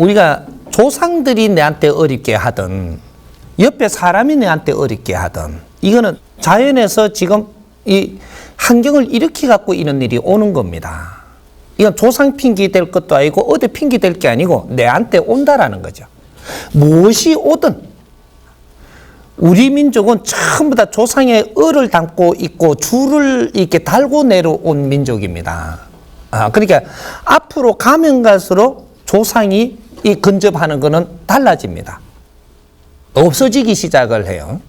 우리가 조상들이 내한테 어렵게 하든 옆에 사람이 내한테 어렵게 하든 이거는 자연에서 지금 이 환경을 일으켜 갖고 이런 일이 오는 겁니다. 이건 조상 핑계 될 것도 아니고 어디 핑계 될 게 아니고 내한테 온다라는 거죠. 무엇이 오든 우리 민족은 전부 다 조상의 을을 담고 있고 줄을 이렇게 달고 내려온 민족입니다. 그러니까 앞으로 가면 갈수록 조상이 이 근접하는 거는 달라집니다. 없어지기 시작을 해요.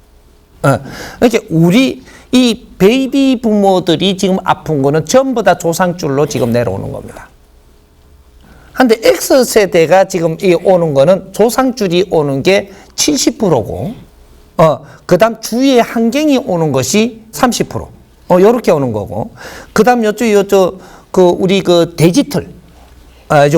그러니까 우리 이 베이비 부모들이 지금 아픈 거는 전부 다 조상줄로 지금 내려오는 겁니다. 근데 X세대가 지금 이 오는 거는 조상줄이 오는 게 70%고, 그 다음 주위의 환경이 오는 것이 30%. 요렇게 오는 거고, 그 다음 우리 데지털,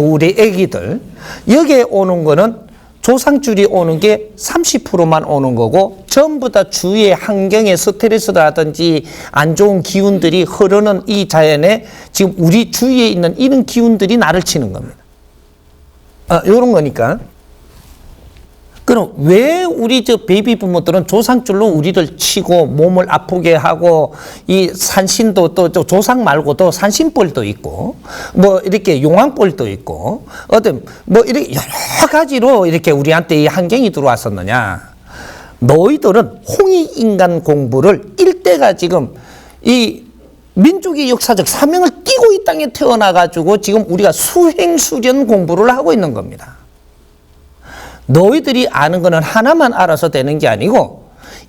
우리 애기들, 여기에 오는 거는 조상줄이 오는 게 30%만 오는 거고 전부 다 주위의 환경의 스트레스라든지 안 좋은 기운들이 흐르는 이 자연에 지금 우리 주위에 있는 이런 기운들이 나를 치는 겁니다. 요런 거니까. 그럼 왜 우리 베이비 부모들은 조상줄로 우리를 치고 몸을 아프게 하고 이 산신도 또 조상 말고도 산신벌도 있고 뭐 이렇게 용왕벌도 있고 뭐 이렇게 여러 가지로 이렇게 우리한테 이 환경이 들어왔었느냐. 너희들은 홍익인간 공부를 일대가 지금 이 민족의 역사적 사명을 띠고 이 땅에 태어나가지고 지금 우리가 수행수련 공부를 하고 있는 겁니다. 너희들이 아는 거는 하나만 알아서 되는 게 아니고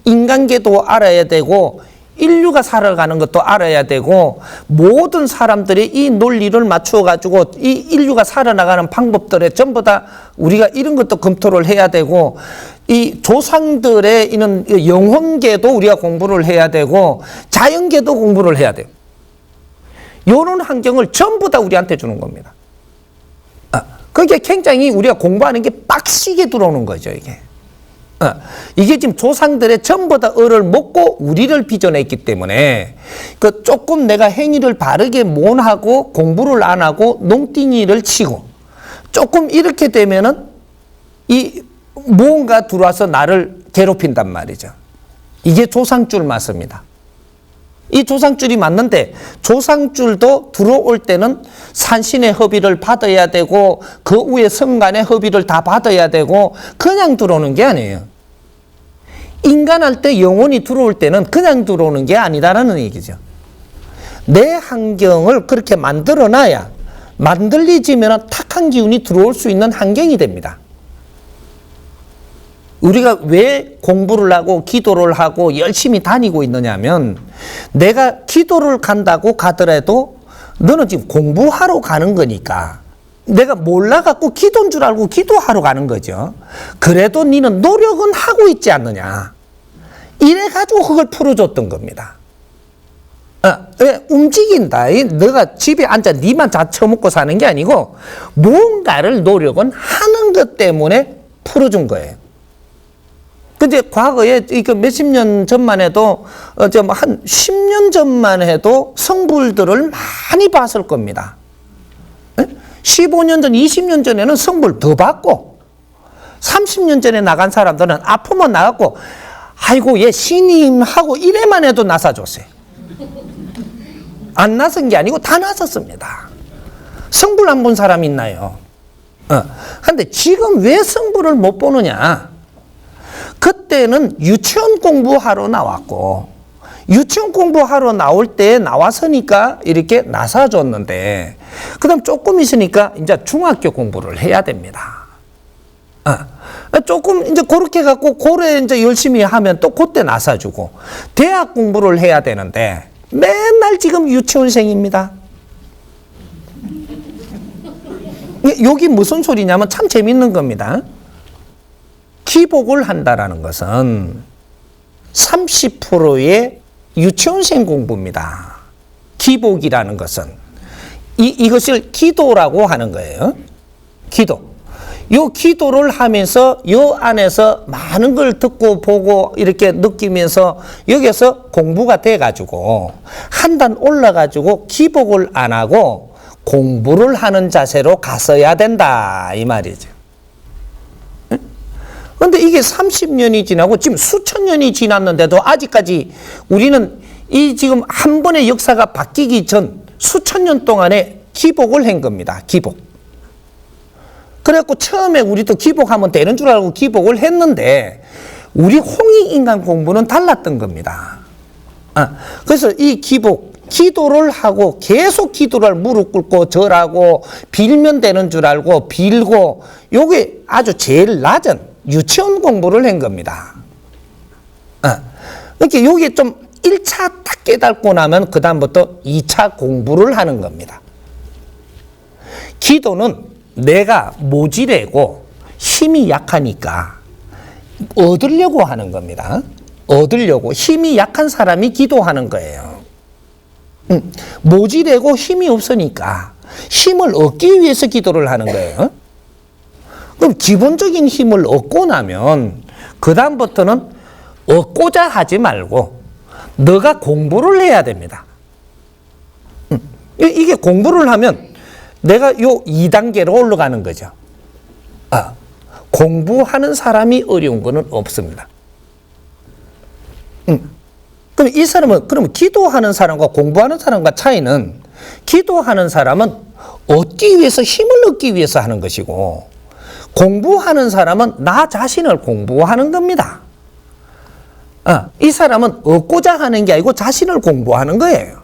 인간계도 알아야 되고 인류가 살아가는 것도 알아야 되고 모든 사람들이 이 논리를 맞추어 가지고 이 인류가 살아나가는 방법들에 전부 다 우리가 이런 것도 검토를 해야 되고 이 조상들의 이런 영혼계도 우리가 공부를 해야 되고 자연계도 공부를 해야 돼요. 이런 환경을 전부 다 우리한테 주는 겁니다. 그게 굉장히 우리가 공부하는 게 빡시게 들어오는 거죠, 이게. 이게 지금 조상들의 전부 다 을을 먹고 우리를 빚어냈기 때문에 그 조금 내가 행위를 바르게 못 하고 공부를 안 하고 농띵이를 치고 조금 이렇게 되면은 이 무언가 들어와서 나를 괴롭힌단 말이죠. 이게 조상줄 맞습니다. 이 조상줄이 맞는데 조상줄도 들어올 때는 산신의 허비를 받아야 되고 그 위에 성간의 허비를 다 받아야 되고 그냥 들어오는 게 아니에요. 인간할 때 영혼이 들어올 때는 그냥 들어오는 게 아니다라는 얘기죠. 내 환경을 그렇게 만들어놔야 만들리지면 탁한 기운이 들어올 수 있는 환경이 됩니다. 우리가 왜 공부를 하고 기도를 하고 열심히 다니고 있느냐면 내가 기도를 간다고 가더라도 너는 지금 공부하러 가는 거니까 내가 몰라갖고 기도인 줄 알고 기도하러 가는 거죠. 그래도 너는 노력은 하고 있지 않느냐. 이래가지고 그걸 풀어줬던 겁니다. 왜 움직인다. 너가 집에 앉아 니만 다 처먹고 사는 게 아니고 뭔가를 노력은 하는 것 때문에 풀어준 거예요. 근데 과거에 몇십 년 전만 해도 한 10년 전만 해도 성불들을 많이 봤을 겁니다. 15년 전, 20년 전에는 성불 더 봤고 30년 전에 나간 사람들은 아프면 나갔고 아이고 얘 신임하고 이래만 해도 나사줬어요. 안 나선 게 아니고 다 나섰습니다. 성불 안 본 사람 있나요? 근데 지금 왜 성불을 못 보느냐? 그때는 유치원 공부하러 나왔고 유치원 공부하러 나올 때 나왔으니까 이렇게 나사줬는데 그 다음 조금 있으니까 이제 중학교 공부를 해야 됩니다. 조금 이제 그렇게 갖고 고래 이제 열심히 하면 또 그때 나사주고 대학 공부를 해야 되는데 맨날 지금 유치원생입니다. 여기 무슨 소리냐면 참 재밌는 겁니다. 기복을 한다라는 것은 30%의 유치원생 공부입니다. 기복이라는 것은 이것을 기도라고 하는 거예요. 기도. 요 기도를 하면서 요 안에서 많은 걸 듣고 보고 이렇게 느끼면서 여기서 공부가 돼가지고 한 단 올라가지고 기복을 안 하고 공부를 하는 자세로 갔어야 된다 이 말이죠. 그런데 이게 30년이 지나고 지금 수천 년이 지났는데도 아직까지 우리는 이 지금 한 번의 역사가 바뀌기 전 수천 년 동안에 기복을 한 겁니다. 기복. 그래갖고 처음에 우리도 기복하면 되는 줄 알고 기복을 했는데 우리 홍익인간 공부는 달랐던 겁니다. 그래서 이 기복, 기도를 하고 계속 기도를 무릎 꿇고 절하고 빌면 되는 줄 알고 빌고 요게 아주 제일 낮은 유치원 공부를 한 겁니다. 이렇게 요게 좀 1차 딱 깨닫고 나면 그 다음부터 2차 공부를 하는 겁니다. 기도는 내가 모질하고 힘이 약하니까 얻으려고 하는 겁니다. 얻으려고 힘이 약한 사람이 기도하는 거예요. 모질하고 힘이 없으니까 힘을 얻기 위해서 기도를 하는 거예요. 그럼 기본적인 힘을 얻고 나면 그 다음부터는 얻고자 하지 말고 너가 공부를 해야 됩니다. 이게 공부를 하면 내가 요 2단계로 올라가는 거죠. 공부하는 사람이 어려운 거는 없습니다. 그럼 이 사람은, 그럼 기도하는 사람과 공부하는 사람과 차이는 기도하는 사람은 얻기 위해서 힘을 얻기 위해서 하는 것이고 공부하는 사람은 나 자신을 공부하는 겁니다. 이 사람은 얻고자 하는 게 아니고 자신을 공부하는 거예요.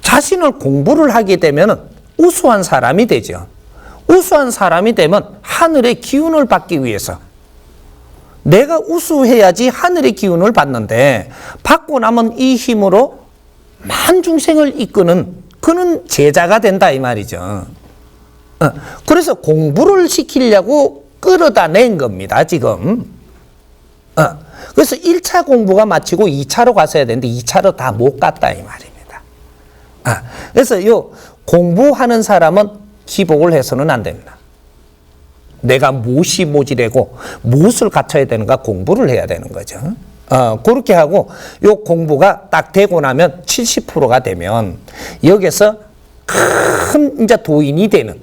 자신을 공부를 하게 되면 우수한 사람이 되죠. 우수한 사람이 되면 하늘의 기운을 받기 위해서 내가 우수해야지 하늘의 기운을 받는데 받고 나면 이 힘으로 만중생을 이끄는 그는 제자가 된다 이 말이죠. 그래서 공부를 시키려고 끌어다 낸 겁니다 지금. 그래서 1차 공부가 마치고 2차로 갔어야 되는데 2차로 다 못 갔다 이 말입니다. 그래서 요 공부하는 사람은 기복을 해서는 안 됩니다. 내가 무엇이 모질하고 무엇을 갖춰야 되는가 공부를 해야 되는 거죠. 그렇게 하고 요 공부가 딱 되고 나면 70%가 되면 여기서 큰 이제 도인이 되는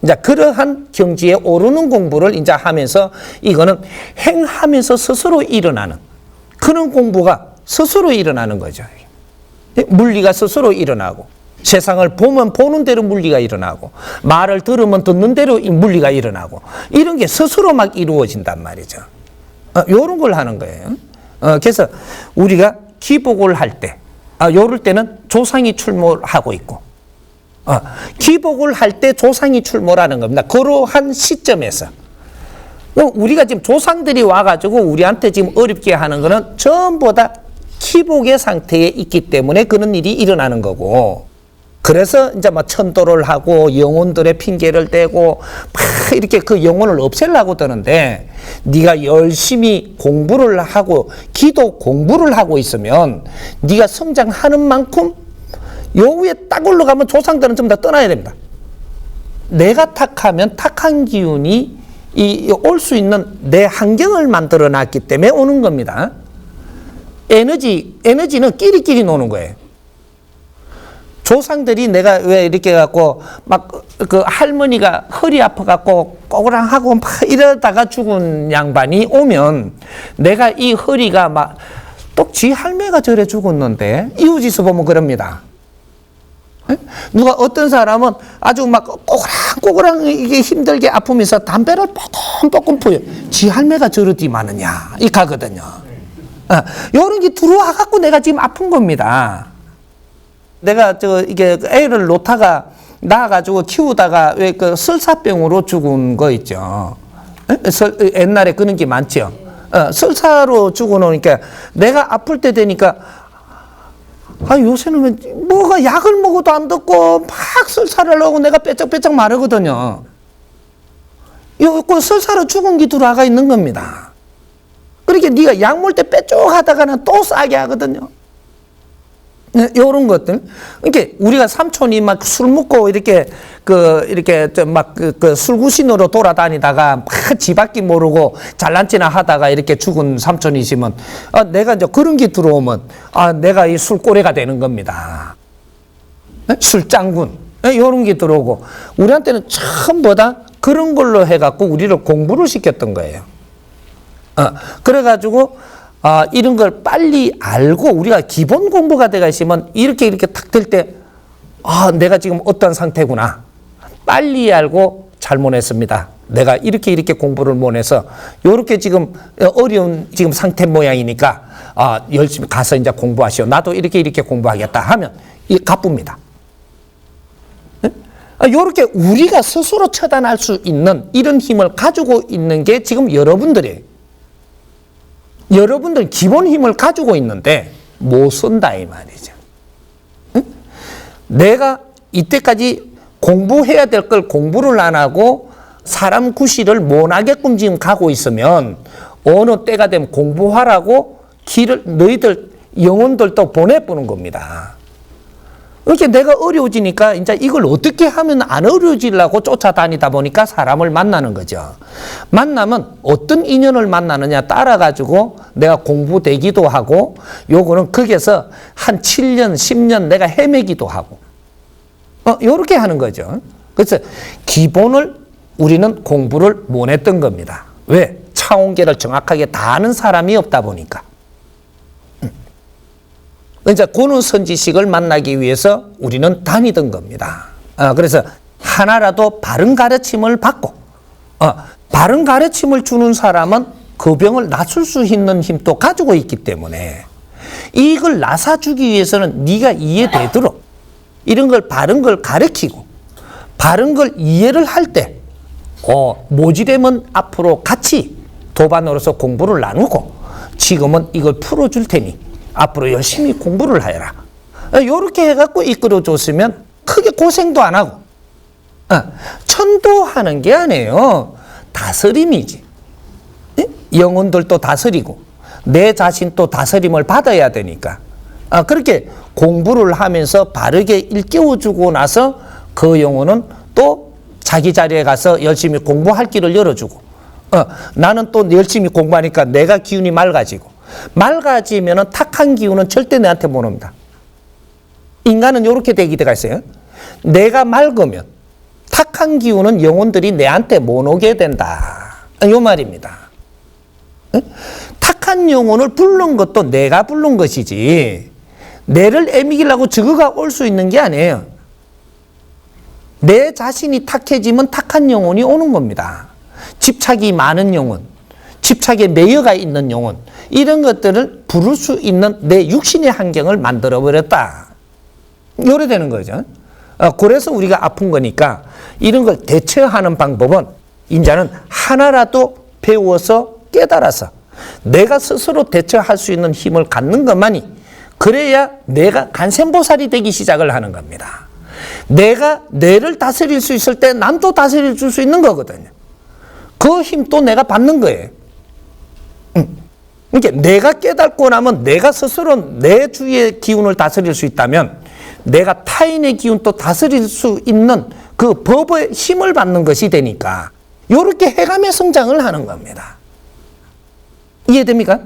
이제 그러한 경지에 오르는 공부를 이제 하면서 이거는 행하면서 스스로 일어나는 그런 공부가 스스로 일어나는 거죠. 물리가 스스로 일어나고 세상을 보면 보는 대로 물리가 일어나고 말을 들으면 듣는 대로 물리가 일어나고 이런 게 스스로 막 이루어진단 말이죠. 요런 걸 하는 거예요. 그래서 우리가 기복을 할 때, 요럴 때는 조상이 출몰하고 있고 기복을 할 때 조상이 출몰하는 겁니다. 그러한 시점에서 우리가 지금 조상들이 와가지고 우리한테 지금 어렵게 하는 거는 전부 다 기복의 상태에 있기 때문에 그런 일이 일어나는 거고 그래서 이제 막 천도를 하고 영혼들의 핑계를 대고 막 이렇게 그 영혼을 없애려고 드는데 네가 열심히 공부를 하고 기도 공부를 하고 있으면 네가 성장하는 만큼 요 위에 딱 올라가면 조상들은 좀 다 떠나야 됩니다. 내가 탁하면 탁한 기운이 올 수 있는 내 환경을 만들어 놨기 때문에 오는 겁니다. 에너지는 끼리끼리 노는 거예요. 조상들이 내가 왜 이렇게 갖고 막 그 할머니가 허리 아파 갖고 꼬그랑하고 막 이러다가 죽은 양반이 오면 내가 이 허리가 막 또 지 할매가 저래 죽었는데 이웃에서 보면 그럽니다. 누가 어떤 사람은 아주 막 꼬그랑 이게 힘들게 아프면서 담배를 뽀끔 피워요. 지 할매가 저러디 마느냐 이 가거든요. 요런 게 들어와 갖고 내가 지금 아픈 겁니다. 내가 이게 애를 놓다가 낳아가지고 키우다가 왜 그 설사병으로 죽은 거 있죠. 옛날에 그런 게 많죠. 설사로 죽어놓으니까 내가 아플 때 되니까 요새는 뭐가 약을 먹어도 안 듣고 막 설사를 하고 내가 빼쩍빼쩍 마르거든요. 그 설사로 죽은 게 들어가 있는 겁니다. 그러니까 네가 약 먹을 때 빼쪽하다가는 또 싸게 하거든요. 요런 것들. 그러니까 우리가 삼촌이 막 술 먹고 이렇게 술구신으로 돌아다니다가 막 지밖에 모르고 잘난 체나 하다가 이렇게 죽은 삼촌이시면 내가 이제 그런 게 들어오면 내가 이 술꼬래가 되는 겁니다. 술장군. 요런 게 들어오고 우리한테는 전부 다 그런 걸로 해갖고 우리를 공부를 시켰던 거예요. 그래가지고 이런 걸 빨리 알고 우리가 기본 공부가 돼가 있으면 이렇게 탁 될 때 내가 지금 어떤 상태구나. 빨리 알고 잘못했습니다. 내가 이렇게 공부를 못해서 요렇게 지금 어려운 지금 상태 모양이니까 열심히 가서 이제 공부하시오. 나도 이렇게 공부하겠다 하면 가쁩니다. 요렇게 우리가 스스로 처단할 수 있는 이런 힘을 가지고 있는 게 지금 여러분들이에요. 여러분들 기본 힘을 가지고 있는데 못 쓴다 이 말이죠. 내가 이때까지 공부해야 될 걸 공부를 안 하고 사람 구실을 못하게끔 지금 가고 있으면 어느 때가 되면 공부하라고 길을 너희들 영혼들도 보내보는 겁니다. 이렇게 내가 어려워지니까 이제 이걸 어떻게 하면 안 어려워지려고 쫓아다니다 보니까 사람을 만나는 거죠. 만나면 어떤 인연을 만나느냐 따라가지고 내가 공부되기도 하고 요거는 거기에서 한 7년, 10년 내가 헤매기도 하고 요렇게 하는 거죠. 그래서 기본을 우리는 공부를 못 했던 겁니다. 왜? 차원계를 정확하게 다 아는 사람이 없다 보니까. 이제 고는 선지식을 만나기 위해서 우리는 다니던 겁니다. 그래서 하나라도 바른 가르침을 받고, 바른 가르침을 주는 사람은 그 병을 낮출 수 있는 힘도 가지고 있기 때문에 이걸 나사주기 위해서는 네가 이해되도록 이런 걸 바른 걸 가르치고 바른 걸 이해를 할 때 모지되면 앞으로 같이 도반으로서 공부를 나누고 지금은 이걸 풀어줄 테니 앞으로 열심히 공부를 하여라. 이렇게 해갖고 이끌어줬으면 크게 고생도 안 하고 천도하는 게 아니에요. 다스림이지. 영혼들도 다스리고 내 자신도 다스림을 받아야 되니까 그렇게 공부를 하면서 바르게 일깨워주고 나서 그 영혼은 또 자기 자리에 가서 열심히 공부할 길을 열어주고 나는 또 열심히 공부하니까 내가 기운이 맑아지면은 탁한 기운은 절대 내한테 못 옵니다. 인간은 이렇게 되기 때가 있어요. 내가 맑으면 탁한 기운은 영혼들이 내한테 못 오게 된다. 요 말입니다. 탁한 영혼을 부른 것도 내가 부른 것이지 내를 애미기려고 저거가 올 수 있는 게 아니에요. 내 자신이 탁해지면 탁한 영혼이 오는 겁니다. 집착이 많은 영혼, 집착에 매여가 있는 영혼, 이런 것들을 부를 수 있는 내 육신의 환경을 만들어버렸다. 요래 되는 거죠. 그래서 우리가 아픈 거니까 이런 걸 대처하는 방법은 이제는 하나라도 배워서 깨달아서 내가 스스로 대처할 수 있는 힘을 갖는 것만이 그래야 내가 간센보살이 되기 시작을 하는 겁니다. 내가 뇌를 다스릴 수 있을 때 남도 다스릴 수 있는 거거든요. 그 힘도 내가 받는 거예요. 그러니까 내가 깨닫고 나면 내가 스스로 내 주위의 기운을 다스릴 수 있다면 내가 타인의 기운도 다스릴 수 있는 그 법의 힘을 받는 것이 되니까 이렇게 해가며 성장을 하는 겁니다. 이해됩니까?